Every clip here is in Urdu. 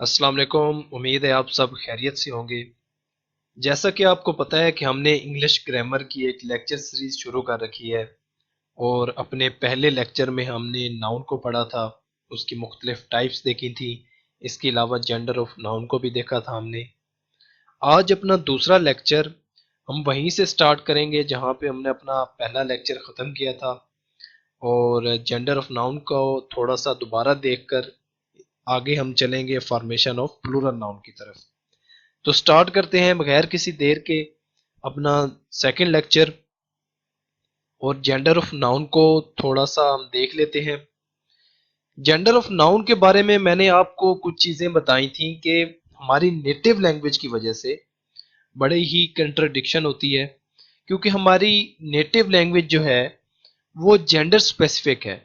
السلام علیکم، امید ہے آپ سب خیریت سے ہوں گے۔ جیسا کہ آپ کو پتہ ہے کہ ہم نے انگلش گرامر کی ایک لیکچر سیریز شروع کر رکھی ہے، اور اپنے پہلے لیکچر میں ہم نے ناؤن کو پڑھا تھا، اس کی مختلف ٹائپس دیکھی تھی۔ اس کے علاوہ جینڈر آف ناؤن کو بھی دیکھا تھا ہم نے۔ آج اپنا دوسرا لیکچر ہم وہیں سے سٹارٹ کریں گے جہاں پہ ہم نے اپنا پہلا لیکچر ختم کیا تھا، اور جینڈر آف ناؤن کو تھوڑا سا دوبارہ دیکھ کر آگے ہم چلیں گے فارمیشن آف پلورل ناؤن کی طرف۔ تو سٹارٹ کرتے ہیں بغیر کسی دیر کے اپنا سیکنڈ لیکچر، اور جینڈر آف ناؤن کو تھوڑا سا ہم دیکھ لیتے ہیں۔ جینڈر آف ناؤن کے بارے میں نے آپ کو کچھ چیزیں بتائی تھیں کہ ہماری نیٹو لینگویج کی وجہ سے بڑے ہی کنٹرڈکشن ہوتی ہے، کیونکہ ہماری نیٹو لینگویج جو ہے وہ جینڈر اسپیسیفک ہے۔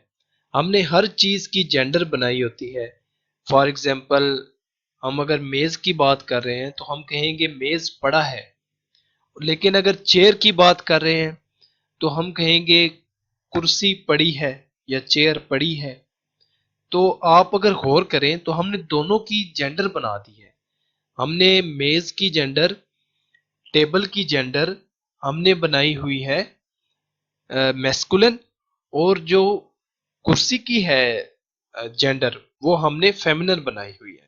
ہم نے ہر چیز کی جینڈر بنائی ہوتی ہے۔ فار ایگزامپل، ہم اگر میز کی بات کر رہے ہیں تو ہم کہیں گے میز پڑا ہے، لیکن اگر چیئر کی بات کر رہے ہیں تو ہم کہیں گے کرسی پڑی ہے یا چیئر پڑی ہے۔ تو آپ اگر غور کریں تو ہم نے دونوں کی جینڈر بنا دی ہے۔ ہم نے میز کی جینڈر، ٹیبل کی جینڈر ہم نے بنائی ہوئی ہے میسکولن، اور جو کرسی کی ہے جینڈر وہ ہم نے فیمنن بنائی ہوئی ہے۔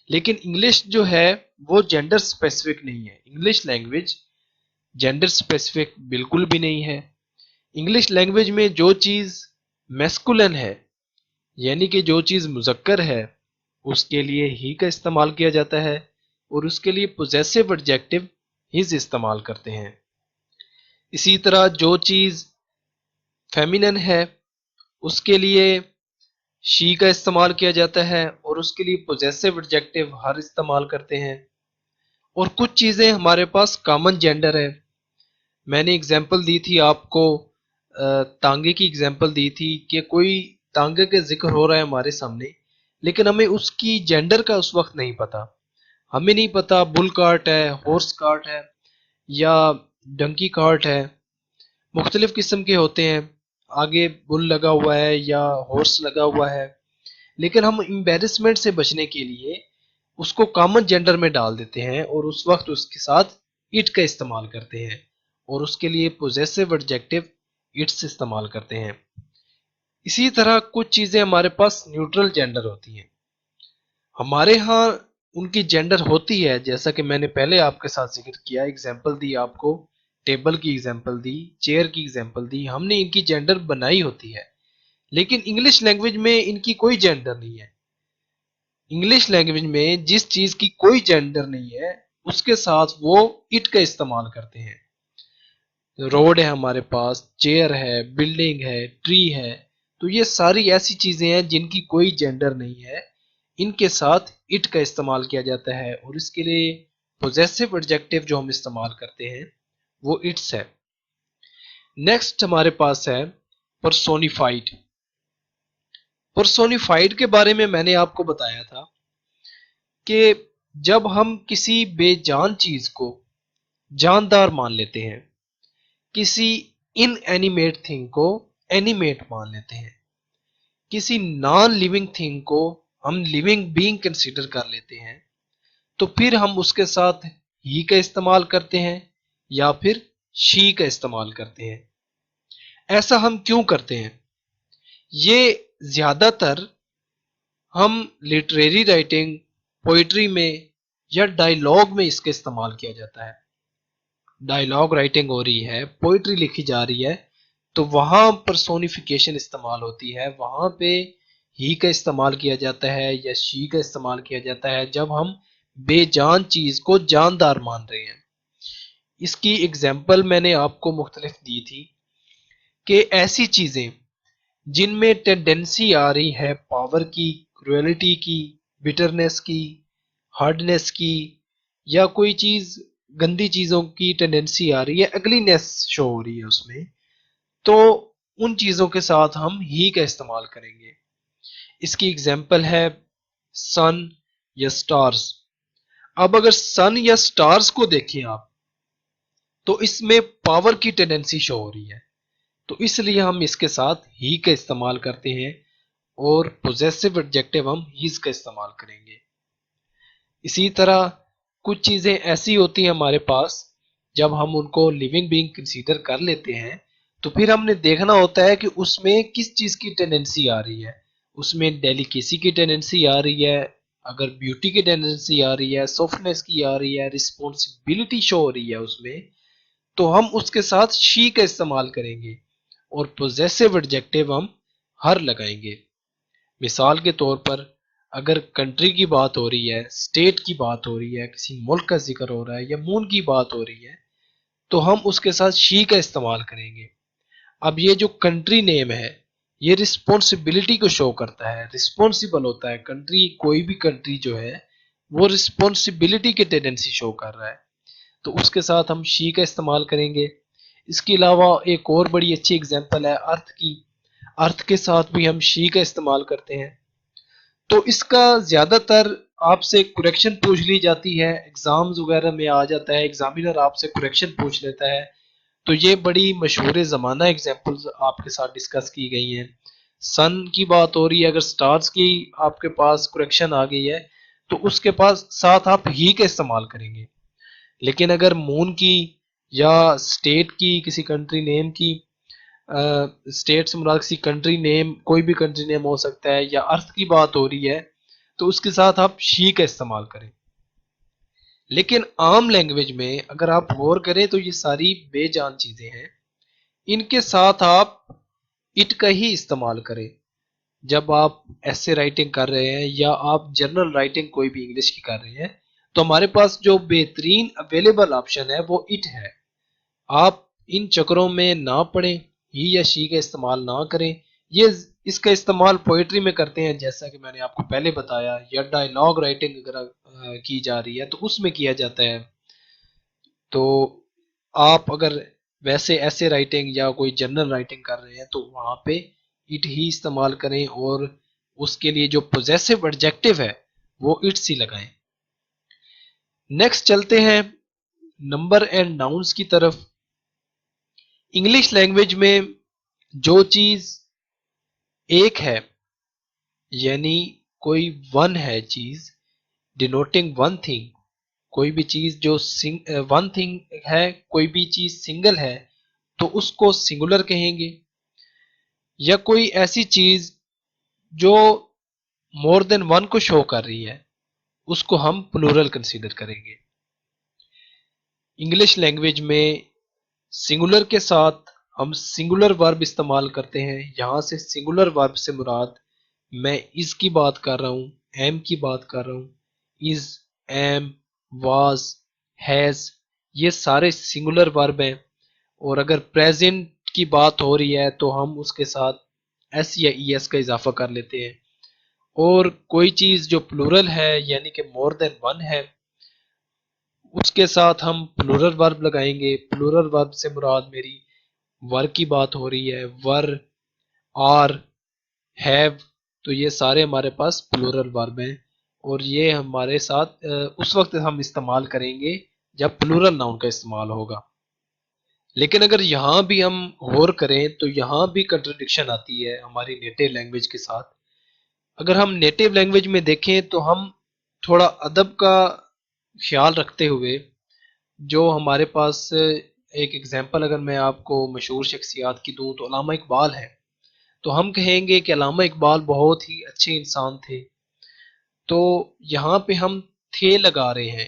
لیکن انگلش جو ہے وہ جینڈر اسپیسیفک نہیں ہے۔ انگلش لینگویج جینڈر اسپیسیفک بالکل بھی نہیں ہے۔ انگلش لینگویج میں جو چیز میسکولن ہے، یعنی کہ جو چیز مذکر ہے، اس کے لیے ہی کا استعمال کیا جاتا ہے، اور اس کے لیے پوزیسو ایڈجیکٹو ہز استعمال کرتے ہیں۔ اسی طرح جو چیز فیمینن ہے اس کے لیے شی کا استعمال کیا جاتا ہے، اور اس کے لیے پوزیسو ایڈجیکٹو ہر استعمال کرتے ہیں۔ اور کچھ چیزیں ہمارے پاس کامن جینڈر ہے۔ میں نے اگزامپل دی تھی آپ کو، تانگے کی اگزامپل دی تھی کہ کوئی تانگے کے ذکر ہو رہا ہے ہمارے سامنے، لیکن ہمیں اس کی جینڈر کا اس وقت نہیں پتا۔ ہمیں نہیں پتا بل کارٹ ہے، ہورس کارٹ ہے، یا ڈنکی کارٹ ہے۔ مختلف قسم کے ہوتے ہیں، آگے بل لگا ہوا ہے یا ہورس لگا ہوا ہے، لیکن ہم امبیرسمنٹ سے بچنے کے لیے اس کو کامن جینڈر میں ڈال دیتے ہیں، اور اس وقت اس کے ساتھ اٹ کا استعمال کرتے ہیں، اور اس کے لیے پوزیسو ایڈجیکٹو اٹس استعمال کرتے ہیں۔ اسی طرح کچھ چیزیں ہمارے پاس نیوٹرل جینڈر ہوتی ہیں۔ ہمارے ہاں ان کی جینڈر ہوتی ہے، جیسا کہ میں نے پہلے آپ کے ساتھ ذکر کیا، اگزامپل دی آپ کو، ٹیبل کی اگزامپل دی، چیئر کی اگزامپل دی، ہم نے ان کی جینڈر بنائی ہوتی ہے۔ لیکن انگلش لینگویج میں ان کی کوئی جینڈر نہیں ہے۔ انگلش لینگویج میں جس چیز کی کوئی جینڈر نہیں ہے اس کے ساتھ وہ اٹ کا استعمال کرتے ہیں۔ روڈ ہے ہمارے پاس، چیئر ہے، بلڈنگ ہے، ٹری ہے، تو یہ ساری ایسی چیزیں ہیں جن کی کوئی جینڈر نہیں ہے، ان کے ساتھ اٹ کا استعمال کیا جاتا ہے، اور اس کے لیے پوزیسو ایڈجیکٹو جو ہم استعمال کرتے ہیں وہ اٹس ہے۔ نیکسٹ ہمارے پاس ہے پرسونیفائڈ۔ پرسونیفائڈ کے بارے میں نے آپ کو بتایا تھا کہ جب ہم کسی بے جان چیز کو جاندار مان لیتے ہیں، کسی ان اینیمیٹ تھنگ کو اینیمیٹ مان لیتے ہیں، کسی نان لیونگ تھنگ کو ہم لیونگ بینگ کنسیڈر کر لیتے ہیں، تو پھر ہم اس کے ساتھ ہی کا استعمال کرتے ہیں یا پھر شی کا استعمال کرتے ہیں۔ ایسا ہم کیوں کرتے ہیں؟ یہ زیادہ تر ہم لٹریری رائٹنگ، پوئٹری میں یا ڈائیلاگ میں اس کا استعمال کیا جاتا ہے۔ ڈائیلاگ رائٹنگ ہو رہی ہے، پوئٹری لکھی جا رہی ہے، تو وہاں پرسونیفیکیشن استعمال ہوتی ہے، وہاں پہ ہی کا استعمال کیا جاتا ہے یا شی کا استعمال کیا جاتا ہے جب ہم بے جان چیز کو جاندار مان رہے ہیں۔ اس کی اگزامپل میں نے آپ کو مختلف دی تھی کہ ایسی چیزیں جن میں ٹینڈنسی آ رہی ہے پاور کی، کروئلٹی کی، بٹرنس کی، ہارڈنس کی، یا کوئی چیز گندی چیزوں کی ٹینڈنسی آ رہی ہے، اگلینس شو ہو رہی ہے اس میں، تو ان چیزوں کے ساتھ ہم ہی کا استعمال کریں گے۔ اس کی اگزامپل ہے سن یا سٹارز۔ اب اگر سن یا سٹارز کو دیکھیں آپ، تو اس میں پاور کی ٹینڈنسی شو ہو رہی ہے، تو اس لیے ہم اس کے ساتھ ہی کا استعمال کرتے ہیں، اور پوزیسو ایڈجیکٹو ہم ہیز کا استعمال کریں گے۔ اسی طرح کچھ چیزیں ایسی ہوتی ہیں ہمارے پاس، جب ہم ان کو لیونگ بینگ کنسیڈر کر لیتے ہیں تو پھر ہم نے دیکھنا ہوتا ہے کہ اس میں کس چیز کی ٹینڈنسی آ رہی ہے۔ اس میں ڈیلیکیسی کی ٹینڈنسی آ رہی ہے، اگر بیوٹی کی ٹینڈنسی آ رہی ہے، سافٹنس کی آ رہی ہے، رسپانسبلٹی شو ہو رہی ہے اس میں، تو ہم اس کے ساتھ شی کا استعمال کریں گے اور پوزیسو ایڈجیکٹو ہم ہر لگائیں گے۔ مثال کے طور پر اگر کنٹری کی بات ہو رہی ہے، اسٹیٹ کی بات ہو رہی ہے، کسی ملک کا ذکر ہو رہا ہے یا مون کی بات ہو رہی ہے، تو ہم اس کے ساتھ شی کا استعمال کریں گے۔ اب یہ جو کنٹری نیم ہے یہ رسپانسبلٹی کو شو کرتا ہے، رسپانسبل ہوتا ہے کنٹری، کوئی بھی کنٹری جو ہے وہ رسپانسبلٹی کی ٹینڈنسی شو کر رہا ہے، تو اس کے ساتھ ہم شی کا استعمال کریں گے۔ اس کے علاوہ ایک اور بڑی اچھی اگزامپل ہے ارتھ کی، ارتھ کے ساتھ بھی ہم شی کا استعمال کرتے ہیں۔ تو اس کا زیادہ تر آپ سے کریکشن پوچھ لی جاتی ہے، ایگزامز وغیرہ میں آ جاتا ہے، ایگزامینر آپ سے کریکشن پوچھ لیتا ہے، تو یہ بڑی مشہور زمانہ ایگزامپلز آپ کے ساتھ ڈسکس کی گئی ہیں۔ سن کی بات ہو رہی ہے، اگر سٹارز کی آپ کے پاس کریکشن آ گئی ہے تو اس کے پاس ساتھ آپ ہی کا استعمال کریں گے۔ لیکن اگر مون کی یا اسٹیٹ کی، کسی کنٹری نیم کی، اسٹیٹ سے مراد کسی کنٹری نیم، کوئی بھی کنٹری نیم ہو سکتا ہے، یا ارتھ کی بات ہو رہی ہے تو اس کے ساتھ آپ شی کا استعمال کریں۔ لیکن عام لینگویج میں اگر آپ غور کریں تو یہ ساری بے جان چیزیں ہیں، ان کے ساتھ آپ اٹ کا ہی استعمال کریں۔ جب آپ ایسے رائٹنگ کر رہے ہیں یا آپ جنرل رائٹنگ کوئی بھی انگلش کی کر رہے ہیں تو ہمارے پاس جو بہترین اویلیبل آپشن ہے وہ اٹ ہے۔ آپ ان چکروں میں نہ پڑیں، ہی یا شی کا استعمال نہ کریں۔ یہ اس کا استعمال پوئٹری میں کرتے ہیں، جیسا کہ میں نے آپ کو پہلے بتایا، یا ڈائلاگ رائٹنگ اگر کی جا رہی ہے تو اس میں کیا جاتا ہے۔ تو آپ اگر ویسے ایسے رائٹنگ یا کوئی جنرل رائٹنگ کر رہے ہیں تو وہاں پہ اٹ ہی استعمال کریں، اور اس کے لیے جو پوزیسو ایڈجیکٹو ہے وہ اٹس ہی لگائیں۔ نیکسٹ چلتے ہیں نمبر اینڈ ناؤنس کی طرف۔ انگلش لینگویج میں جو چیز ایک ہے، یعنی کوئی ون ہے چیز، ڈینوٹنگ ون تھنگ، کوئی بھی چیز جو ون تھنگ ہے، کوئی بھی چیز سنگل ہے تو اس کو سنگولر کہیں گے، یا کوئی ایسی چیز جو مور دین ون کو شو کر رہی ہے اس کو ہم پلورل کنسیڈر کریں گے۔ انگلش لینگویج میں سنگولر کے ساتھ ہم سنگولر ورب استعمال کرتے ہیں۔ یہاں سے سنگولر ورب سے مراد میں از کی بات کر رہا ہوں، ایم کی بات کر رہا ہوں، از، ایم، واز، ہیز، یہ سارے سنگولر ورب ہیں۔ اور اگر پریزنٹ کی بات ہو رہی ہے تو ہم اس کے ساتھ ایس یا ای ایس کا اضافہ کر لیتے ہیں۔ اور کوئی چیز جو پلورل ہے یعنی کہ مور دین ون ہے، اس کے ساتھ ہم پلورل ورب لگائیں گے۔ پلورل ورب سے مراد میری ور کی بات ہو رہی ہے، ور، آر، ہیو، تو یہ سارے ہمارے پاس پلورل ورب ہیں، اور یہ ہمارے ساتھ اس وقت ہم استعمال کریں گے جب پلورل ناؤن کا استعمال ہوگا۔ لیکن اگر یہاں بھی ہم غور کریں تو یہاں بھی کنٹرڈکشن آتی ہے ہماری نیٹو لینگویج کے ساتھ۔ اگر ہم نیٹو لینگویج میں دیکھیں تو ہم تھوڑا ادب کا خیال رکھتے ہوئے، جو ہمارے پاس ایک ایگزامپل اگر میں آپ کو مشہور شخصیات کی دوں تو علامہ اقبال ہے، تو ہم کہیں گے کہ علامہ اقبال بہت ہی اچھے انسان تھے۔ تو یہاں پہ ہم تھے لگا رہے ہیں،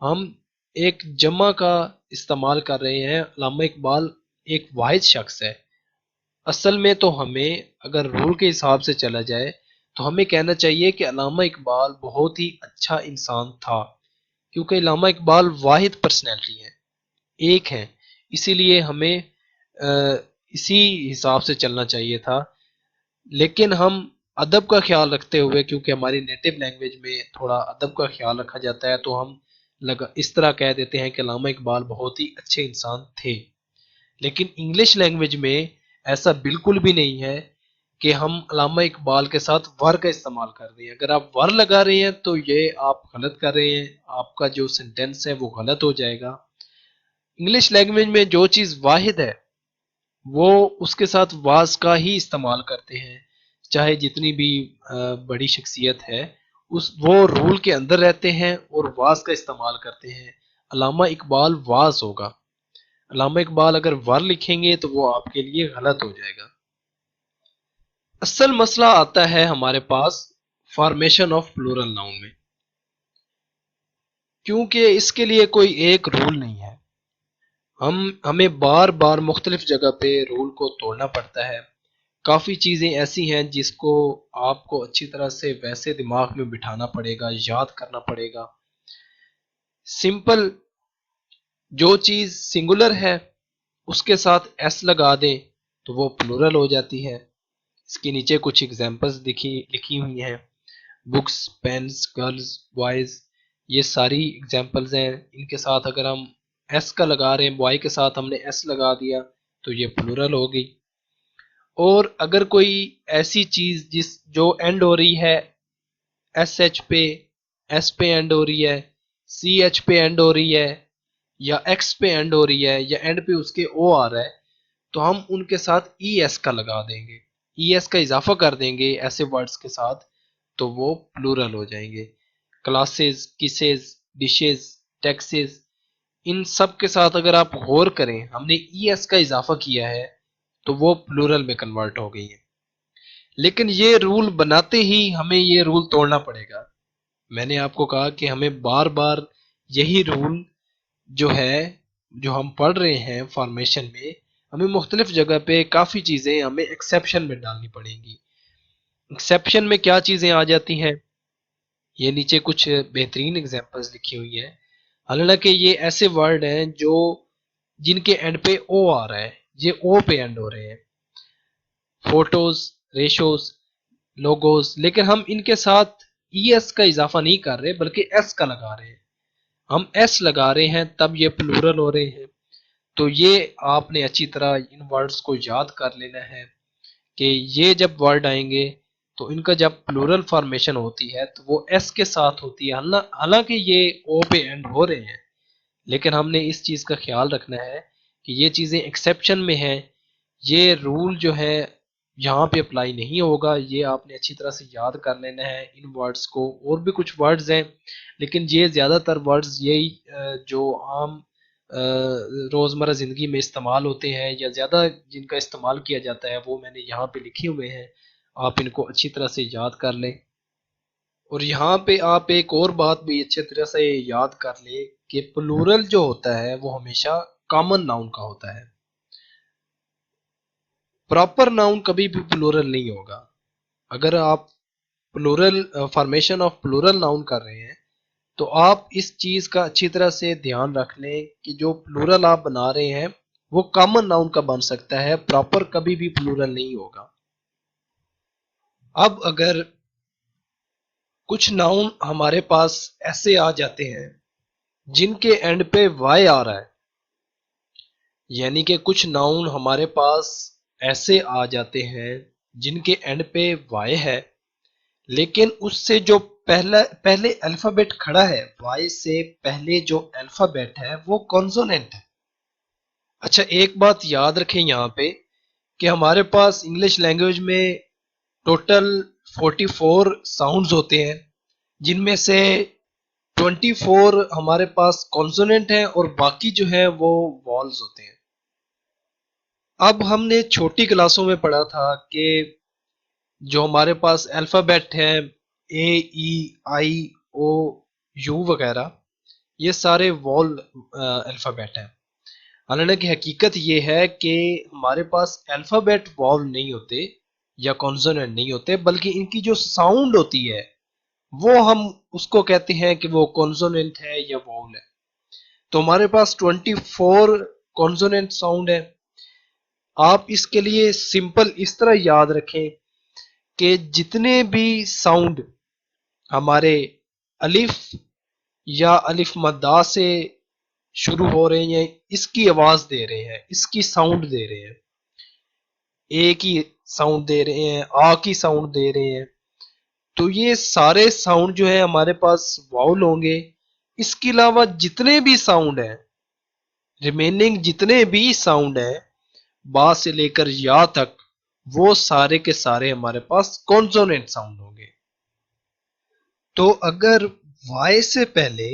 ہم ایک جمع کا استعمال کر رہے ہیں۔ علامہ اقبال ایک واحد شخص ہے۔ اصل میں تو ہمیں اگر رول کے حساب سے چلا جائے تو ہمیں کہنا چاہیے کہ علامہ اقبال بہت ہی اچھا انسان تھا، کیونکہ علامہ اقبال واحد پرسنالٹی ہے، ایک ہے، اسی لیے ہمیں اسی حساب سے چلنا چاہیے تھا۔ لیکن ہم ادب کا خیال رکھتے ہوئے، کیونکہ ہماری نیٹو لینگویج میں تھوڑا ادب کا خیال رکھا جاتا ہے، تو ہم اس طرح کہہ دیتے ہیں کہ علامہ اقبال بہت ہی اچھے انسان تھے۔ لیکن انگلش لینگویج میں ایسا بالکل بھی نہیں ہے کہ ہم علامہ اقبال کے ساتھ ور کا استعمال کر رہے ہیں۔ اگر آپ ور لگا رہے ہیں تو یہ آپ غلط کر رہے ہیں، آپ کا جو سینٹینس ہے وہ غلط ہو جائے گا۔ انگلش لینگویج میں جو چیز واحد ہے وہ اس کے ساتھ واز کا ہی استعمال کرتے ہیں، چاہے جتنی بھی بڑی شخصیت ہے وہ رول کے اندر رہتے ہیں اور واز کا استعمال کرتے ہیں. علامہ اقبال واز ہوگا. علامہ اقبال اگر ور لکھیں گے تو وہ آپ کے لیے غلط ہو جائے گا. اصل مسئلہ آتا ہے ہمارے پاس فارمیشن آف پلورل ناؤن میں، کیونکہ اس کے لیے کوئی ایک رول نہیں ہے. ہمیں بار بار مختلف جگہ پہ رول کو توڑنا پڑتا ہے. کافی چیزیں ایسی ہیں جس کو آپ کو اچھی طرح سے ویسے دماغ میں بٹھانا پڑے گا، یاد کرنا پڑے گا. سمپل جو چیز سنگولر ہے اس کے ساتھ ایس لگا دیں تو وہ پلورل ہو جاتی ہے. اس کے نیچے کچھ ایگزامپلس لکھی ہوئی ہیں. بکس، پینس، گرلز، بوائز، یہ ساری ایگزامپلز ہیں. ان کے ساتھ اگر ہم ایس کا لگا رہے ہیں، بوائے کے ساتھ ہم نے ایس لگا دیا تو یہ پلورل ہو گئی. اور اگر کوئی ایسی چیز جو اینڈ ہو رہی ہے ایس ایچ پہ، ایس پہ اینڈ ہو رہی ہے، سی ایچ پہ اینڈ ہو رہی ہے، یا ایکس پہ اینڈ ہو رہی ہے، یا اینڈ پہ اس کے او آ رہا ہے، تو ہم ان کے ساتھ ای ایس کا لگا دیں گے، ای ایس کا اضافہ کر دیں گے ایسے ورڈز کے ساتھ تو وہ پلورل ہو جائیں گے. کلاسز، کسز، ڈشز، ٹیکسز، ان سب کے ساتھ اگر آپ غور کریں ہم نے ای ایس کا اضافہ کیا ہے تو وہ پلورل میں کنورٹ ہو گئی ہیں. لیکن یہ رول بناتے ہی ہمیں یہ رول توڑنا پڑے گا. میں نے آپ کو کہا کہ ہمیں بار بار یہی رول جو ہم پڑھ رہے ہیں فارمیشن میں، ہمیں مختلف جگہ پہ کافی چیزیں ہمیں ایکسیپشن میں ڈالنی پڑیں گی. ایکسیپشن میں کیا چیزیں آ جاتی ہیں، یہ نیچے کچھ بہترین ایگزامپلز لکھی ہوئی ہیں. حالانکہ یہ ایسے ورڈ ہیں جن کے اینڈ پہ او آ رہا ہے، یہ او پہ اینڈ ہو رہے ہیں. فوٹوز، ریشوز، لوگوز، لیکن ہم ان کے ساتھ ای ایس کا اضافہ نہیں کر رہے بلکہ ایس کا لگا رہے ہیں. ہم ایس لگا رہے ہیں تب یہ پلورل ہو رہے ہیں. تو یہ آپ نے اچھی طرح ان ورڈز کو یاد کر لینا ہے کہ یہ جب ورڈ آئیں گے تو ان کا جب پلورل فارمیشن ہوتی ہے تو وہ ایس کے ساتھ ہوتی ہے. حالانکہ یہ او پہ اینڈ ہو رہے ہیں لیکن ہم نے اس چیز کا خیال رکھنا ہے کہ یہ چیزیں ایکسیپشن میں ہیں. یہ رول جو ہے یہاں پہ اپلائی نہیں ہوگا. یہ آپ نے اچھی طرح سے یاد کر لینا ہے ان ورڈز کو. اور بھی کچھ ورڈز ہیں لیکن یہ زیادہ تر ورڈز یہی جو عام روزمرہ زندگی میں استعمال ہوتے ہیں یا زیادہ جن کا استعمال کیا جاتا ہے وہ میں نے یہاں پہ لکھے ہوئے ہیں. آپ ان کو اچھی طرح سے یاد کر لیں. اور یہاں پہ آپ ایک اور بات بھی اچھی طرح سے یاد کر لیں کہ پلورل جو ہوتا ہے وہ ہمیشہ کامن ناؤن کا ہوتا ہے. پراپر ناؤن کبھی بھی پلورل نہیں ہوگا. اگر آپ plural formation of plural noun کر رہے ہیں تو آپ اس چیز کا اچھی طرح سے دھیان رکھ لیں کہ جو پلورل آپ بنا رہے ہیں وہ کامن ناؤن کا بن سکتا ہے، پراپر کبھی بھی پلورل نہیں ہوگا. اب اگر کچھ ناؤن ہمارے پاس ایسے آ جاتے ہیں جن کے اینڈ پہ وائی آ رہا ہے، یعنی کہ کچھ ناؤن ہمارے پاس ایسے آ جاتے ہیں جن کے اینڈ پہ وائی ہے لیکن اس سے جو پہلے الفابیٹ کھڑا ہے، وائی سے پہلے جو الفابیٹ ہے وہ کانسوننٹ ہے. اچھا ایک بات یاد رکھیں یہاں پہ کہ ہمارے پاس انگلش لینگویج میں ٹوٹل 44 ساؤنڈز ہوتے ہیں جن میں سے 24 ہمارے پاس کانسوننٹ ہیں اور باقی جو ہے وہ وائلز ہوتے ہیں. اب ہم نے چھوٹی کلاسوں میں پڑھا تھا کہ جو ہمارے پاس الفابیٹ ہے اے، ای، آئی، او، یو وغیرہ، یہ سارے وال الفابیٹ ہیں. حالانکہ حقیقت یہ ہے کہ ہمارے پاس الفابیٹ وال نہیں ہوتے یا کانسوننٹ نہیں ہوتے بلکہ ان کی جو ساؤنڈ ہوتی ہے وہ ہم اس کو کہتے ہیں کہ وہ کانسوننٹ ہے یا وال ہے. تو ہمارے پاس 24 کانسوننٹ ساؤنڈ ہے. آپ اس کے لیے سمپل اس طرح یاد رکھیں کہ جتنے بھی ساؤنڈ ہمارے الف یا الف مدہ سے شروع ہو رہے ہیں اس کی آواز دے رہے ہیں، اس کی ساؤنڈ دے رہے ہیں، اے کی ساؤنڈ دے رہے ہیں، آ کی ساؤنڈ دے رہے ہیں، تو یہ سارے ساؤنڈ جو ہے ہمارے پاس واؤل ہوں گے. اس کے علاوہ جتنے بھی ساؤنڈ ہیں، ریمیننگ جتنے بھی ساؤنڈ ہیں با سے لے کر یا تک، وہ سارے کے سارے ہمارے پاس کانسوننٹ ساؤنڈ ہوں گے. تو اگر وائے سے پہلے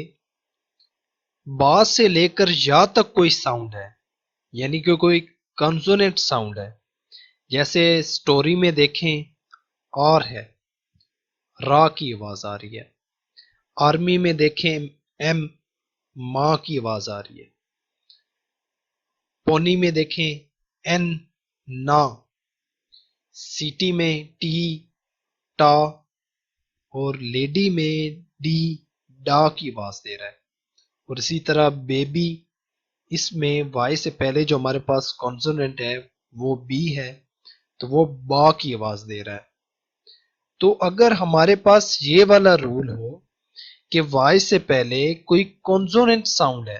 با سے لے کر یا تک کوئی ساؤنڈ ہے، یعنی کہ کوئی کنسوننٹ ساؤنڈ ہے، جیسے سٹوری میں دیکھیں اور ہے، را کی آواز آ رہی ہے، آرمی میں دیکھیں ایم، ماں کی آواز آ رہی ہے، پونی میں دیکھیں این، نا، سٹی میں ٹی، ٹا، اور لیڈی میں ڈی، ڈا کی آواز دے رہا ہے۔ اور اسی طرح بیبی، اس میں وائی سے پہلے جو ہمارے پاس کانسوننٹ ہے وہ بی ہے، تو وہ با کی آواز دے رہا ہے۔ تو اگر ہمارے پاس یہ والا رول ہو کہ وائی سے پہلے کوئی کانسوننٹ ساؤنڈ ہے،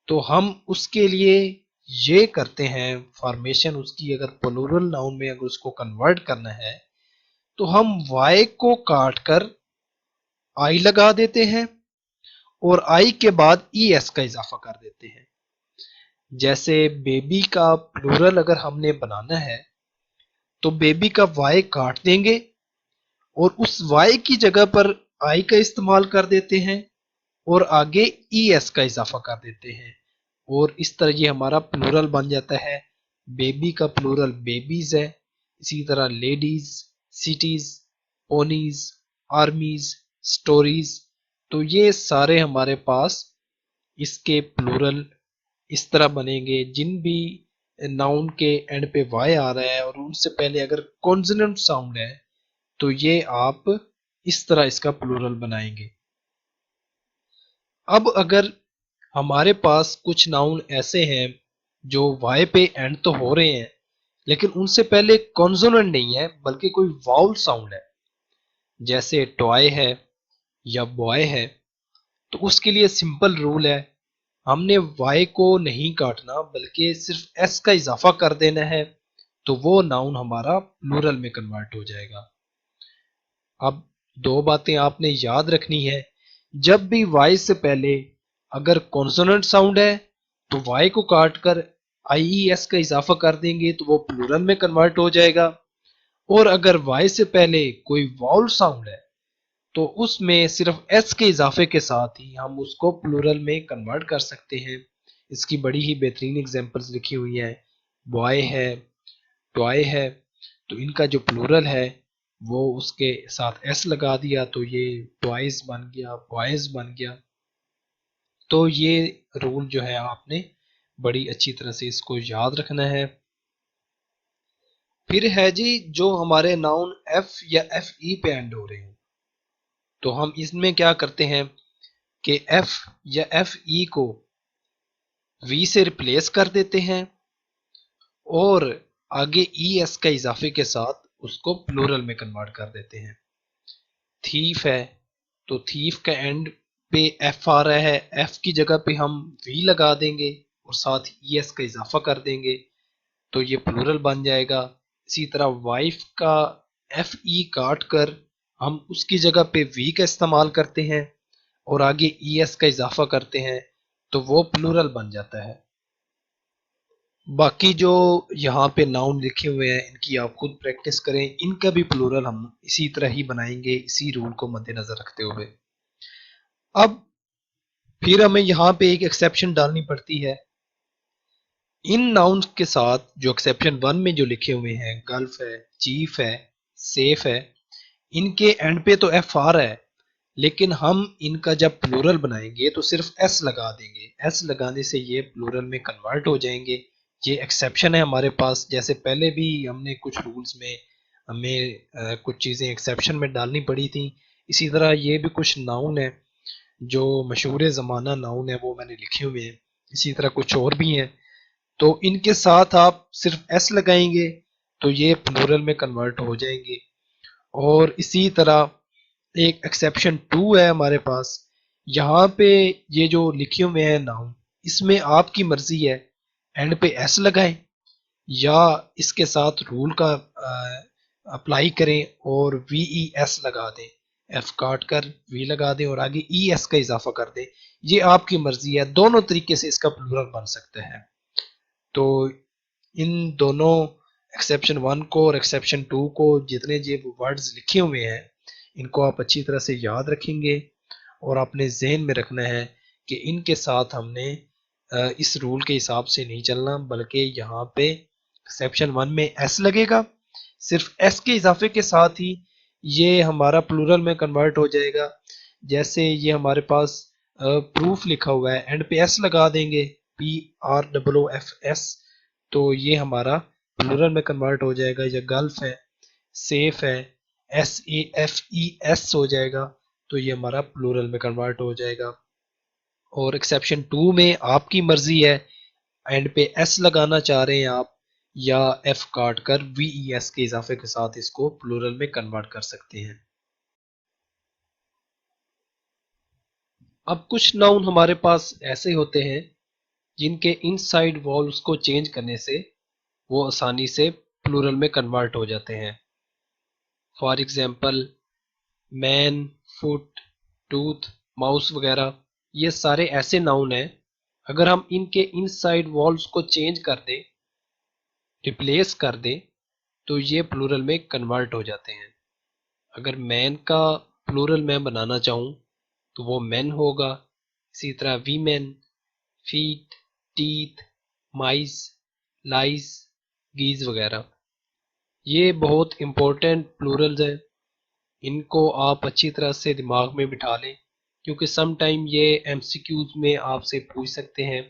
تو ہم اس کے لیے یہ کرتے ہیں فارمیشن اس کی، اگر پلورل ناؤن میں اگر اس کو کنورٹ کرنا ہے تو ہم وائی کو کاٹ کر آئی لگا دیتے ہیں اور آئی کے بعد ای ایس کا اضافہ کر دیتے ہیں۔ جیسے بیبی کا پلورل اگر ہم نے بنانا ہے تو بیبی کا وائی کاٹ دیں گے اور اس وائی کی جگہ پر آئی کا استعمال کر دیتے ہیں اور آگے ای ایس کا اضافہ کر دیتے ہیں، اور اس طرح یہ ہمارا پلورل بن جاتا ہے۔ بیبی کا پلورل بیبیز ہے، اسی طرح لیڈیز، سٹیز، پونیز، آرمیز، سٹوریز، تو یہ سارے ہمارے پاس اس کے پلورل اس طرح بنیں گے۔ جن بھی ناؤن کے اینڈ پہ وائی آ رہا ہے اور ان سے پہلے اگر کانسوننٹ ساؤنڈ ہے تو یہ آپ اس طرح اس کا پلورل بنائیں گے۔ اب اگر ہمارے پاس کچھ ناؤن ایسے ہیں جو وائی پہ اینڈ تو ہو رہے ہیں لیکن ان سے پہلے کانسوننٹ نہیں ہے بلکہ کوئی واؤل ساؤنڈ ہے، جیسے ٹوائے ہے یا بوائے ہے، تو اس کے لیے سمپل رول ہے، ہم نے وائی کو نہیں کاٹنا بلکہ صرف ایس کا اضافہ کر دینا ہے، تو وہ ناؤن ہمارا پلورل میں کنورٹ ہو جائے گا۔ اب دو باتیں آپ نے یاد رکھنی ہے، جب بھی وائی سے پہلے اگر کانسوننٹ ساؤنڈ ہے تو وائی کو کاٹ کر آئی ای ایس کا اضافہ کر دیں گے تو وہ پلورل میں کنورٹ ہو جائے گا، اور اگر وائی سے پہلے کوئی واؤل ساؤنڈ ہے تو اس میں صرف ایس کے اضافے کے ساتھ ہی ہم اس کو پلورل میں کنورٹ کر سکتے ہیں۔ اس کی بڑی ہی بہترین ایگزامپلز لکھی ہوئی ہیں، بوائے ہے، ٹوائے ہے، تو ان کا جو پلورل ہے وہ اس کے ساتھ ایس لگا دیا تو یہ ٹوائز بن گیا، بوائز بن گیا۔ تو یہ رول جو ہے آپ نے بڑی اچھی طرح سے اس کو یاد رکھنا ہے۔ پھر ہے جی جو ہمارے ناؤن ایف یا ایف ای پہ اینڈ ہو رہے ہیں، تو ہم اس میں کیا کرتے ہیں کہ ایف یا ایف ای کو وی سے ریپلیس کر دیتے ہیں اور آگے ای ایس کا اضافے کے ساتھ اس کو پلورل میں کنورٹ کر دیتے ہیں۔ تھیف ہے تو تھیف کا اینڈ پہ ایف آ رہا ہے، ایف کی جگہ پہ ہم وی لگا دیں گے اور ساتھ ای ایس کا اضافہ کر دیں گے تو یہ پلورل بن جائے گا۔ اسی طرح وائف کا ایف ای کاٹ کر ہم اس کی جگہ پہ وی کا استعمال کرتے ہیں اور آگے ای ایس کا اضافہ کرتے ہیں تو وہ پلورل بن جاتا ہے۔ باقی جو یہاں پہ ناؤن لکھے ہوئے ہیں ان کی آپ خود پریکٹس کریں، ان کا بھی پلورل ہم اسی طرح ہی بنائیں گے، اسی رول کو مد نظر رکھتے ہوئے۔ اب پھر ہمیں یہاں پہ ایک ایکسیپشن ڈالنی پڑتی ہے، ان ناؤنز کے ساتھ جو ایکسیپشن 1 میں جو لکھے ہوئے ہیں، گلف ہے، چیف ہے، سیف ہے، ان کے اینڈ پہ تو ایف آ رہا ہے لیکن ہم ان کا جب پلورل بنائیں گے تو صرف ایس لگا دیں گے، ایس لگانے سے یہ پلورل میں کنورٹ ہو جائیں گے۔ یہ ایکسیپشن ہے ہمارے پاس، جیسے پہلے بھی ہم نے کچھ رولز میں ہمیں کچھ چیزیں ایکسیپشن میں ڈالنی پڑی تھیں، اسی طرح یہ بھی کچھ ناؤن ہے جو مشہور زمانہ ناؤن ہے وہ میں نے لکھے ہوئے ہیں، اسی طرح کچھ اور بھی ہیں، تو ان کے ساتھ آپ صرف ایس لگائیں گے تو یہ پلورل میں کنورٹ ہو جائیں گے۔ اور اسی طرح ایک ایکسیپشن 2 ہے ہمارے پاس، یہاں پہ یہ جو لکھے ہوئے ہیں ناؤن، اس میں آپ کی مرضی ہے اینڈ پہ ایس لگائیں یا اس کے ساتھ رول کا اپلائی کریں اور وی ای ایس لگا دیں، ایف کاٹ کر وی لگا دیں اور آگے ای ایس کا اضافہ کر دیں، یہ آپ کی مرضی ہے، دونوں طریقے سے اس کا پلورل بن سکتا ہے۔ تو ان دونوں ایکسیپشن 1 کو اور ایکسیپشن 2 کو جتنے یہ ورڈز لکھے ہوئے ہیں ان کو آپ اچھی طرح سے یاد رکھیں گے اور اپنے ذہن میں رکھنا ہے کہ ان کے ساتھ ہم نے اس رول کے حساب سے نہیں چلنا، بلکہ یہاں پہ ایکسیپشن 1 میں ایس لگے گا، صرف ایس کے اضافے کے ساتھ ہی یہ ہمارا پلورل میں کنورٹ ہو جائے گا۔ جیسے یہ ہمارے پاس پروف لکھا ہوا ہے، اینڈ پہ ایس لگا دیں گے، PROOFS، تو یہ ہمارا پلورل میں کنورٹ ہو جائے گا۔ یا گلف ہے، سیف ہے، SAFES ہو جائے گا، تو یہ ہمارا پلورل میں کنورٹ ہو جائے گا۔ اور ایکسیپشن 2 میں آپ کی مرضی ہے، اینڈ پہ ایس لگانا چاہ رہے ہیں آپ، یا ایف کاٹ کر VES کے اضافے کے ساتھ اس کو پلورل میں کنورٹ کر سکتے ہیں۔ اب کچھ ناؤن ہمارے پاس ایسے ہوتے ہیں جن کے ان سائڈ والوز کو چینج کرنے سے وہ آسانی سے پلورل میں کنورٹ ہو جاتے ہیں۔ For example man, foot, tooth, mouse وغیرہ، یہ سارے ایسے ناؤن ہیں، اگر ہم ان کے ان سائڈ والوز کو چینج کر دیں، ریپلیس کر دیں، تو یہ پلورل میں کنورٹ ہو جاتے ہیں۔ اگر مین کا پلورل میں بنانا چاہوں تو وہ مین ہوگا، اسی طرح women, feet, teeth, mice, lice, geese وغیرہ۔ یہ بہت امپورٹنٹ پلورلز ہیں، ان کو آپ اچھی طرح سے دماغ میں بٹھا لیں، کیونکہ سم ٹائم یہ MCQs میں آپ سے پوچھ سکتے ہیں،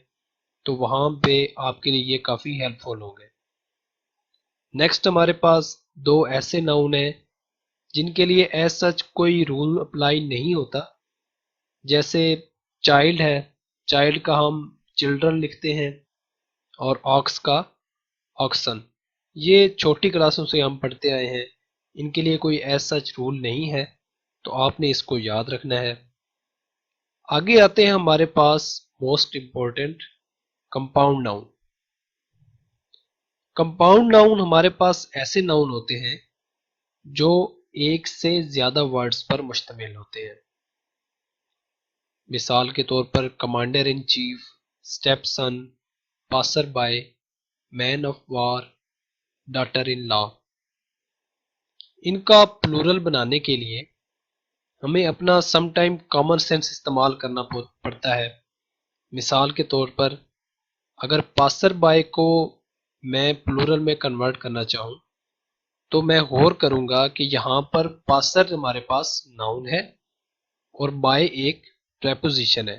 تو وہاں پہ آپ کے لیے یہ کافی ہیلپ فل ہوں گے۔ نیکسٹ ہمارے پاس دو ایسے ناؤن ہیں جن کے لیے ایز سچ کوئی رول اپلائی نہیں ہوتا، جیسے چائلڈ ہے، چائلڈ کا ہم چلڈرن لکھتے ہیں، اور آکس کا آکسن۔ یہ چھوٹی کلاسوں سے ہم پڑھتے آئے ہیں، ان کے لیے کوئی ایز سچ رول نہیں ہے، تو آپ نے اس کو یاد رکھنا ہے۔ آگے آتے ہیں ہمارے پاس most important compound noun. Compound noun ہمارے پاس ایسے ناؤن ہوتے ہیں جو ایک سے زیادہ ورڈز پر مشتمل ہوتے ہیں۔ مثال کے طور پر commander in chief, step son, passer by, man of war, daughter in law. ان کا پلورل بنانے کے لیے ہمیں اپنا سم ٹائم کامن سینس استعمال کرنا پڑتا ہے۔ مثال کے طور پر اگر پاسر بائی کو میں پلورل میں کنورٹ کرنا چاہوں تو میں غور کروں گا کہ یہاں پر پاسر ہمارے پاس ناؤن ہے اور بائی ایک پریپوزیشن ہے،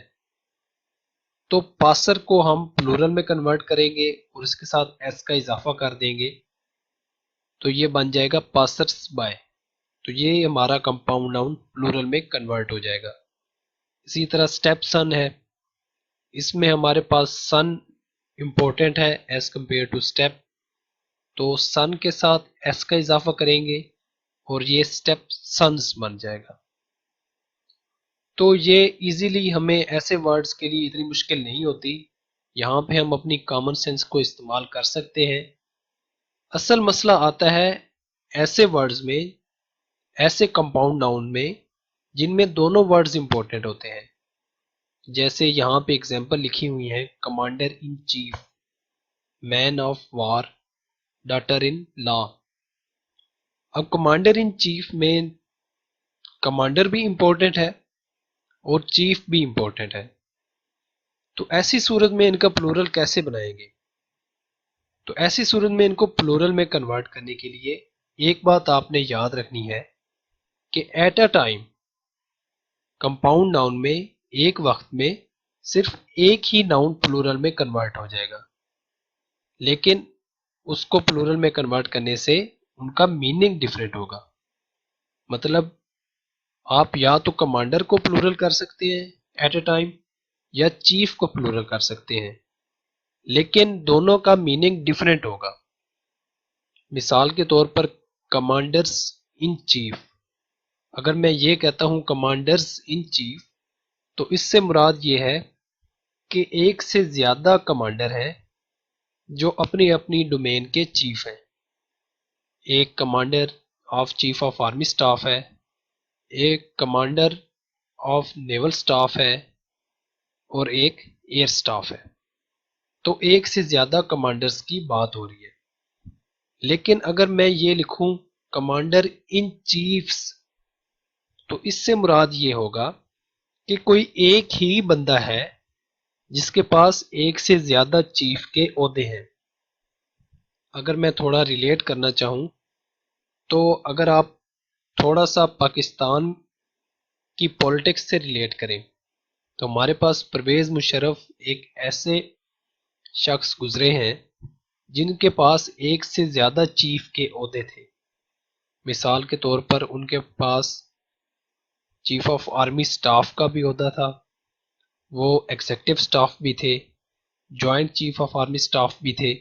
تو پاسر کو ہم پلورل میں کنورٹ کریں گے اور اس کے ساتھ ایس کا اضافہ کر دیں گے، تو یہ بن جائے گا پاسرس بائی، تو یہ ہمارا کمپاؤنڈ ناؤن پلورل میں کنورٹ ہو جائے گا۔ اسی طرح اسٹیپ سن ہے، اس میں ہمارے پاس سن امپورٹنٹ ہے ایز کمپیئر ٹو اسٹیپ، تو سن کے ساتھ ایس کا اضافہ کریں گے اور یہ اسٹیپ سنس بن جائے گا۔ تو یہ ایزیلی ہمیں ایسے ورڈز کے لیے اتنی مشکل نہیں ہوتی، یہاں پہ ہم اپنی کامن سینس کو استعمال کر سکتے ہیں۔ اصل مسئلہ آتا ہے ایسے ورڈز میں، ایسے کمپاؤنڈ ناؤن میں جن میں دونوں ورڈز امپورٹنٹ ہوتے ہیں، جیسے یہاں پہ اگزامپل لکھی ہوئی ہیں commander in chief, man of war, daughter in law. اب کمانڈر ان چیف میں کمانڈر بھی امپورٹنٹ ہے اور چیف بھی امپورٹنٹ ہے، تو ایسی صورت میں ان کا پلورل کیسے بنائیں گے؟ تو ایسی صورت میں ان کو پلورل میں کنورٹ کرنے کے لیے ایک بات آپ نے یاد رکھنی ہے کہ at a time compound noun میں ایک وقت میں صرف ایک ہی ناؤن پلورل میں کنورٹ ہو جائے گا، لیکن اس کو پلورل میں کنورٹ کرنے سے ان کا میننگ ڈفرینٹ ہوگا۔ مطلب آپ یا تو کمانڈر کو پلورل کر سکتے ہیں ایٹ اے ٹائم، یا چیف کو پلورل کر سکتے ہیں، لیکن دونوں کا میننگ ڈفرینٹ ہوگا۔ مثال کے طور پر کمانڈرز ان چیف، اگر میں یہ کہتا ہوں کمانڈرز ان چیف، تو اس سے مراد یہ ہے کہ ایک سے زیادہ کمانڈر ہیں جو اپنی اپنی ڈومین کے چیف ہیں۔ ایک commander of chief of army staff ہے، ایک کمانڈر آف نیول سٹاف ہے، اور ایک ایئر سٹاف ہے، تو ایک سے زیادہ کمانڈرز کی بات ہو رہی ہے۔ لیکن اگر میں یہ لکھوں کمانڈر ان چیفز، تو اس سے مراد یہ ہوگا کہ کوئی ایک ہی بندہ ہے جس کے پاس ایک سے زیادہ چیف کے عہدے ہیں۔ اگر میں تھوڑا ریلیٹ کرنا چاہوں تو اگر آپ تھوڑا سا پاکستان کی پولیٹکس سے ریلیٹ کریں تو ہمارے پاس پرویز مشرف ایک ایسے شخص گزرے ہیں جن کے پاس ایک سے زیادہ چیف کے عہدے تھے۔ مثال کے طور پر ان کے پاس چیف آف آرمی سٹاف کا بھی عہدہ تھا، وہ ایگزیکٹو سٹاف بھی تھے، joint chief of army staff بھی تھے۔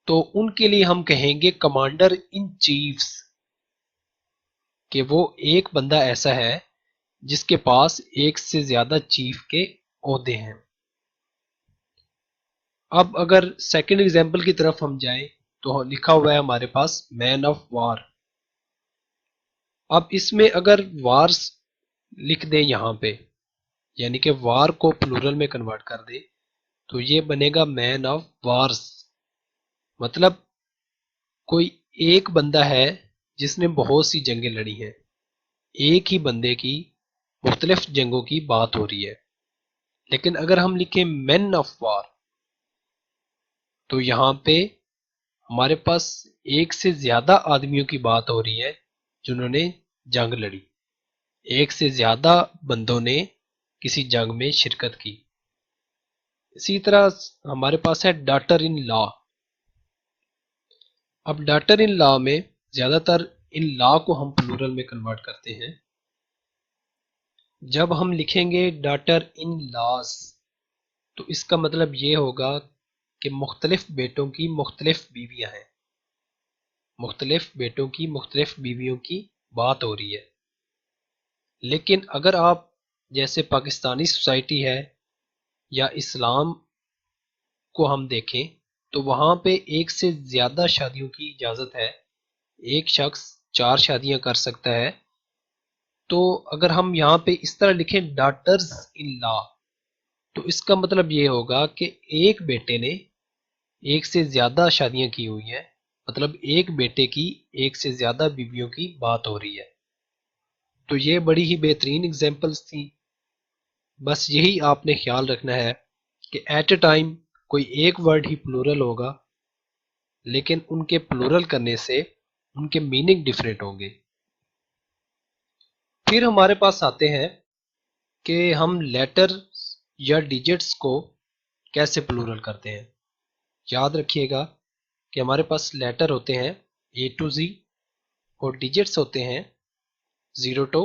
تو ان کے لیے ہم کہیں گے کمانڈر ان چیفز، کہ وہ ایک بندہ ایسا ہے جس کے پاس ایک سے زیادہ چیف کے عہدے ہیں۔ اب اگر سیکنڈ ایگزامپل کی طرف ہم جائیں تو لکھا ہوا ہے ہمارے پاس مین آف وار۔ اب اس میں اگر وارز لکھ دیں یہاں پہ، یعنی کہ وار کو پلورل میں کنورٹ کر دیں تو یہ بنے گا مین آف وارز۔ مطلب کوئی ایک بندہ ہے جس نے بہت سی جنگیں لڑی ہیں، ایک ہی بندے کی مختلف جنگوں کی بات ہو رہی ہے۔ لیکن اگر ہم لکھیں مین آف وار تو یہاں پہ ہمارے پاس ایک سے زیادہ آدمیوں کی بات ہو رہی ہے جنہوں نے جنگ لڑی، ایک سے زیادہ بندوں نے کسی جنگ میں شرکت کی۔ اسی طرح ہمارے پاس ہے ڈاٹر ان لا۔ اب ڈاٹر ان لا میں زیادہ تر ان لا کو ہم پلورل میں کنورٹ کرتے ہیں۔ جب ہم لکھیں گے ڈاٹر ان لاز تو اس کا مطلب یہ ہوگا کہ مختلف بیٹوں کی مختلف بیویاں ہیں، مختلف بیٹوں کی مختلف بیویوں کی بات ہو رہی ہے۔ لیکن اگر آپ جیسے پاکستانی سوسائٹی ہے یا اسلام کو ہم دیکھیں تو وہاں پہ ایک سے زیادہ شادیوں کی اجازت ہے، ایک شخص 4 شادیاں کر سکتا ہے۔ تو اگر ہم یہاں پہ اس طرح لکھیں ڈاٹرز ان لا تو اس کا مطلب یہ ہوگا کہ ایک بیٹے نے ایک سے زیادہ شادیاں کی ہوئی ہیں، مطلب ایک بیٹے کی ایک سے زیادہ بیویوں کی بات ہو رہی ہے۔ تو یہ بڑی ہی بہترین اگزامپلس تھیں۔ بس یہی آپ نے خیال رکھنا ہے کہ ایٹ اے ٹائم کوئی ایک ورڈ ہی پلورل ہوگا، لیکن ان کے پلورل کرنے سے ان کے میننگ ڈفرینٹ ہوں گے۔ پھر ہمارے پاس آتے ہیں کہ ہم لیٹر یا ڈیجٹس کو کیسے پلورل کرتے ہیں۔ یاد رکھیے گا کہ ہمارے پاس لیٹر ہوتے ہیں A to Z اور ڈیجٹس ہوتے ہیں 0 to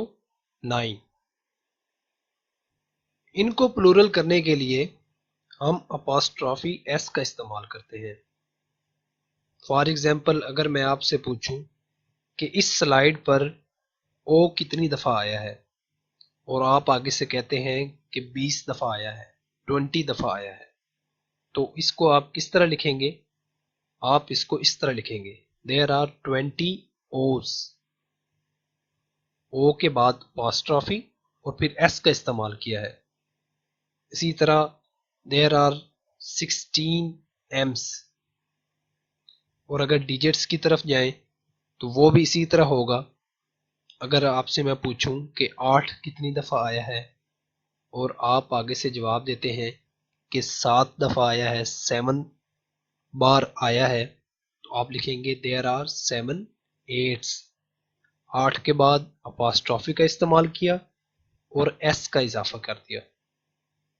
9۔ ان کو پلورل کرنے کے لیے ہم اپاسٹرافی ایس کا استعمال کرتے ہیں۔ فار ایگزامپل اگر میں آپ سے پوچھوں کہ اس سلائیڈ پر او کتنی دفعہ آیا ہے اور آپ آگے سے کہتے ہیں کہ 20 دفعہ آیا ہے، 20 دفعہ آیا ہے، تو اس کو آپ کس طرح لکھیں گے؟ آپ اس کو اس طرح لکھیں گے دیر آر 20 اوز، او کے بعد اپاسٹرافی اور پھر ایس کا استعمال کیا ہے۔ اسی طرح دیر آر 16 ایمس، اور اگر ڈیجٹس کی طرف جائیں تو وہ بھی اسی طرح ہوگا۔ اگر آپ سے میں پوچھوں کہ 8 کتنی دفعہ آیا ہے اور آپ آگے سے جواب دیتے ہیں کہ 7 دفعہ آیا ہے، 7 بار آیا ہے، تو آپ لکھیں گے دیر آر 7 ایٹس۔ 8 کے بعد اپاسٹرافی کا استعمال کیا اور ایس کا اضافہ کر دیا،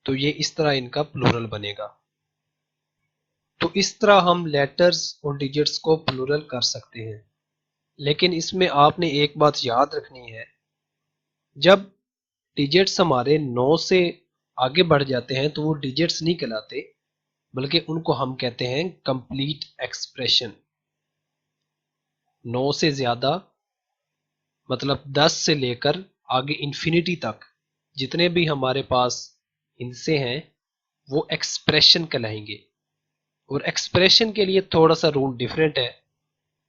تو یہ اس طرح ان کا پلورل بنے گا۔ تو اس طرح ہم لیٹرز اور ڈیجٹس کو پلورل کر سکتے ہیں۔ لیکن اس میں آپ نے ایک بات یاد رکھنی ہے، جب ڈیجٹس ہمارے 9 سے آگے بڑھ جاتے ہیں تو وہ ڈیجٹس نہیں کہلاتے، بلکہ ان کو ہم کہتے ہیں کمپلیٹ ایکسپریشن۔ 9 سے زیادہ مطلب 10 سے لے کر آگے انفینٹی تک جتنے بھی ہمارے پاس ہندسے ہیں وہ ایکسپریشن کہلائیں گے۔ اور ایکسپریشن کے لیے تھوڑا سا رول ڈیفرنٹ ہے،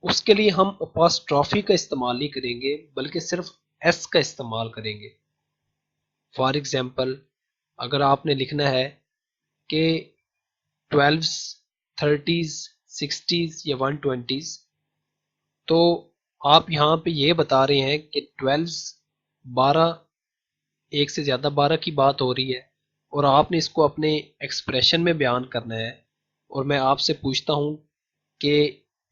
اس کے لیے ہم اپاسٹرافی کا استعمال نہیں کریں گے بلکہ صرف ایس کا استعمال کریں گے۔ فار ایگزامپل اگر آپ نے لکھنا ہے کہ 12 30 60 یا 120 تو آپ یہاں پہ یہ بتا رہے ہیں کہ 12 12 ایک سے زیادہ 12 کی بات ہو رہی ہے اور آپ نے اس کو اپنے ایکسپریشن میں بیان کرنا ہے، اور میں آپ سے پوچھتا ہوں کہ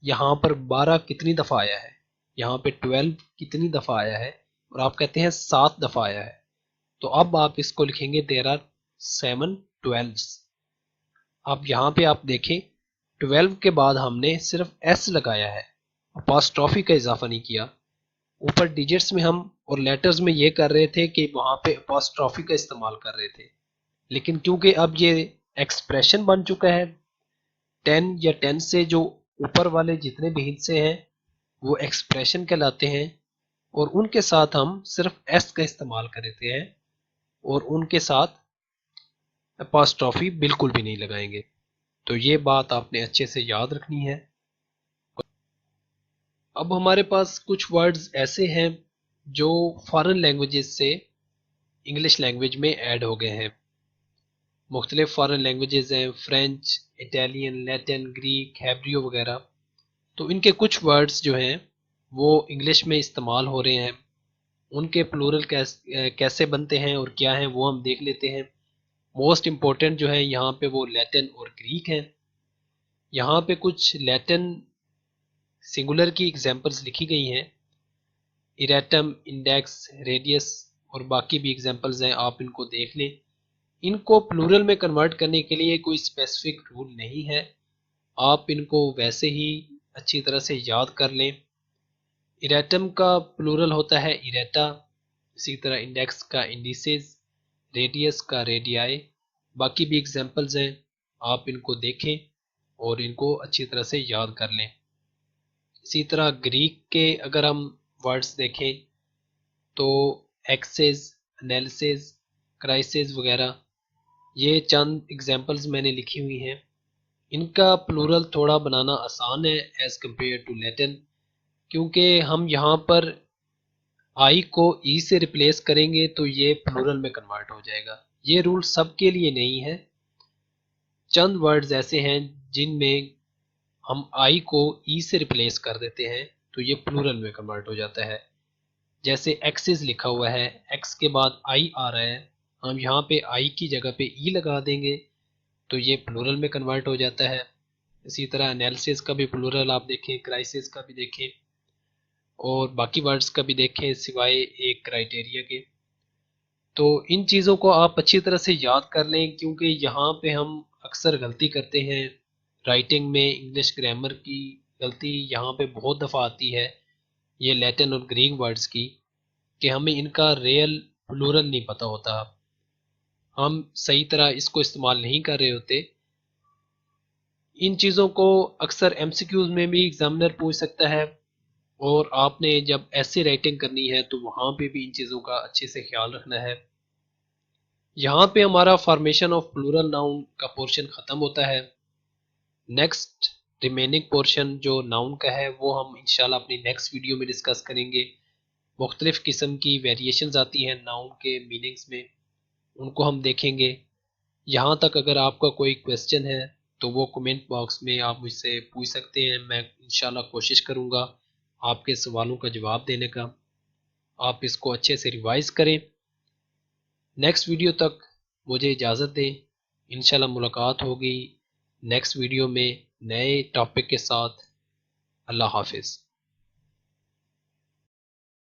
یہاں پر 12 کتنی دفعہ آیا ہے، یہاں پہ 12 کتنی دفعہ آیا ہے، اور آپ کہتے ہیں 7 دفعہ آیا ہے، تو اب آپ اس کو لکھیں گے there are 7 12s۔ اب یہاں پہ آپ دیکھیں 12 کے بعد ہم نے صرف ایس لگایا ہے، اپاسٹرافی کا اضافہ نہیں کیا۔ اوپر ڈیجٹس میں ہم اور لیٹرز میں یہ کر رہے تھے کہ وہاں پہ اپاسٹرافی کا استعمال کر رہے تھے، لیکن کیونکہ اب یہ ایکسپریشن بن چکا ہے 10 یا 10 سے جو اوپر والے جتنے بھی حصے ہیں وہ ایکسپریشن کہلاتے ہیں، اور ان کے ساتھ ہم صرف ایس کا استعمال کرتے ہیں اور ان کے ساتھ اپاسٹرافی بالکل بھی نہیں لگائیں گے۔ تو یہ بات آپ نے اچھے سے یاد رکھنی ہے۔ اب ہمارے پاس کچھ ورڈز ایسے ہیں جو فارن لینگویجز سے انگلش لینگویج میں ایڈ ہو گئے ہیں۔ مختلف فارن لینگویجز ہیں، فرینچ، اٹالین، لیٹن، گریک، ہیبریو وغیرہ، تو ان کے کچھ ورڈز جو ہیں وہ انگلش میں استعمال ہو رہے ہیں، ان کے پلورل کیسے بنتے ہیں اور کیا ہیں وہ ہم دیکھ لیتے ہیں۔ موسٹ امپورٹنٹ جو ہے یہاں پہ وہ لیٹن اور گریک ہیں۔ یہاں پہ کچھ لیٹن سنگولر کی ایگزامپلز لکھی گئی ہیں، ایریٹم، انڈیکس، ریڈیس اور باقی بھی ایگزامپلز ہیں، آپ ان کو دیکھ لیں۔ ان کو پلورل میں کنورٹ کرنے کے لیے کوئی اسپیسیفک رول نہیں ہے، آپ ان کو ویسے ہی اچھی طرح سے یاد کر لیں۔ ایریٹم کا پلورل ہوتا ہے ایریٹا، اسی طرح انڈیکس کا انڈیسز، ریڈیس کا ریڈیائی، باقی بھی ایگزامپلز ہیں، آپ ان کو دیکھیں اور ان کو اچھی طرح سے یاد کر لیں۔ اسی طرح گریک کے اگر ہم ورڈز دیکھیں تو ایکسز، انیلسز، کرائسز وغیرہ، یہ چند ایگزامپلز میں نے لکھی ہوئی ہیں۔ ان کا پلورل تھوڑا بنانا آسان ہے ایز کمپیئر ٹو لیٹن، کیونکہ ہم یہاں پر آئی کو ای سے ریپلیس کریں گے تو یہ پلورل میں کنورٹ ہو جائے گا۔ یہ رول سب کے لیے نہیں ہے، چند ورڈز ایسے ہیں جن میں ہم آئی کو ای سے ریپلیس کر دیتے ہیں تو یہ پلورل میں کنورٹ ہو جاتا ہے۔ جیسے ایکسز لکھا ہوا ہے، ایکس کے بعد آئی آ رہا ہے، ہم یہاں پہ آئی کی جگہ پہ ای لگا دیں گے تو یہ پلورل میں کنورٹ ہو جاتا ہے۔ اسی طرح انیلسس کا بھی پلورل آپ دیکھیں، کرائسس کا بھی دیکھیں اور باقی ورڈز کا بھی دیکھیں سوائے ایک کرائٹیریا کے۔ تو ان چیزوں کو آپ اچھی طرح سے یاد کر لیں، کیونکہ یہاں پہ ہم اکثر غلطی کرتے ہیں رائٹنگ میں، انگلش گرامر کی غلطی یہاں پہ بہت دفعہ آتی ہے یہ لیٹن اور گریک ورڈز کی، کہ ہمیں ان کا ریئل پلورل نہیں پتہ ہوتا، ہم صحیح طرح اس کو استعمال نہیں کر رہے ہوتے۔ ان چیزوں کو اکثر ایم سی کیوز میں بھی ایگزامنر پوچھ سکتا ہے، اور آپ نے جب ایسے رائٹنگ کرنی ہے تو وہاں پہ بھی ان چیزوں کا اچھے سے خیال رکھنا ہے۔ یہاں پہ ہمارا فارمیشن آف پلورل ناؤن کا پورشن ختم ہوتا ہے۔ نیکسٹ ریمیننگ پورشن جو ناؤن کا ہے وہ ہم انشاءاللہ اپنی نیکسٹ ویڈیو میں ڈسکس کریں گے۔ مختلف قسم کی ویریشنز آتی ہیں ناؤن کے میننگز میں، ان کو ہم دیکھیں گے۔ یہاں تک اگر آپ کا کوئی کویسچن ہے تو وہ کمنٹ باکس میں آپ مجھ سے پوچھ سکتے ہیں، میں انشاءاللہ کوشش کروں گا آپ کے سوالوں کا جواب دینے کا۔ آپ اس کو اچھے سے ریوائز کریں۔ نیکسٹ ویڈیو تک مجھے اجازت دیں، انشاءاللہ ملاقات ہوگی نیکسٹ ویڈیو میں نئے ٹاپک کے ساتھ۔ اللہ حافظ۔